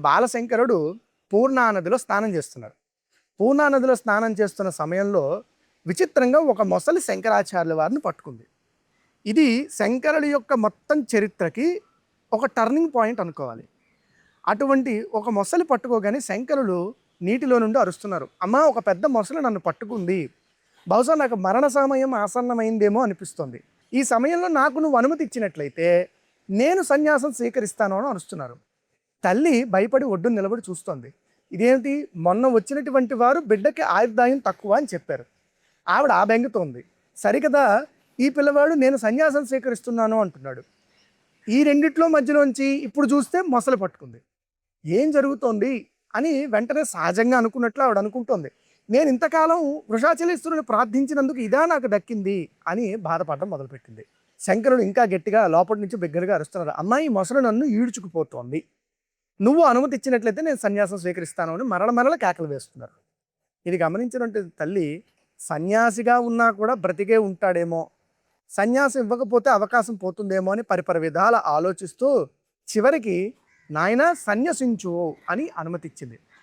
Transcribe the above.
బాలశంకరుడు పూర్ణానదిలో స్నానం చేస్తున్నారు. పూర్ణానదిలో స్నానం చేస్తున్న సమయంలో విచిత్రంగా ఒక మొసలి శంకరాచార్యుల వారిని పట్టుకుంది. ఇది శంకరుడి యొక్క మొత్తం చరిత్రకి ఒక టర్నింగ్ పాయింట్ అనుకోవాలి. అటువంటి ఒక మొసలి పట్టుకోగానే శంకరులు నీటిలో నుండి అరుస్తున్నారు, అమ్మా ఒక పెద్ద మొసలి నన్ను పట్టుకుంది, బహుశా నాకు మరణ సమయం ఆసన్నమైందేమో అనిపిస్తుంది. ఈ సమయంలో నాకు నువ్వు అనుమతి ఇచ్చినట్లయితే నేను సన్యాసం స్వీకరిస్తాను అని అరుస్తున్నారు. తల్లి భయపడి ఒడ్డున నిలబడి చూస్తోంది. ఇదేంటి, మొన్న వచ్చినటువంటి వారు బిడ్డకి ఆయుర్దాయం తక్కువ అని చెప్పారు. ఆవిడ ఆ బెంగతోంది. సరికదా ఈ పిల్లవాడు నేను సన్యాసం స్వీకరిస్తున్నాను అంటున్నాడు. ఈ రెండిట్లో మధ్యలోంచి ఇప్పుడు చూస్తే మొసలు పట్టుకుంది. ఏం జరుగుతోంది అని వెంటనే సహజంగా అనుకున్నట్లు ఆవిడ అనుకుంటోంది. నేను ఇంతకాలం వృషాచలేశ్వరుని ప్రార్థించినందుకు ఇదా నాకు దక్కింది అని బాధపడడం మొదలుపెట్టింది. శంకరుడు ఇంకా గట్టిగా లోపటి నుంచి బిగ్గరగా అరుస్తున్నారు, అమ్మాయి మొసలు నన్ను ఈడ్చుకుపోతోంది, నువ్వు అనుమతి ఇచ్చినట్లయితే నేను సన్యాసం స్వీకరిస్తాను అని మరల కేకలు వేస్తున్నారు. ఇది గమనించినట్టు తల్లి, సన్యాసిగా ఉన్నా కూడా బ్రతికే ఉంటాడేమో, సన్యాసం ఇవ్వకపోతే అవకాశం పోతుందేమో అని పరిపర విధాల ఆలోచిస్తూ చివరికి నాయన సన్యసించు అని అనుమతి ఇచ్చింది.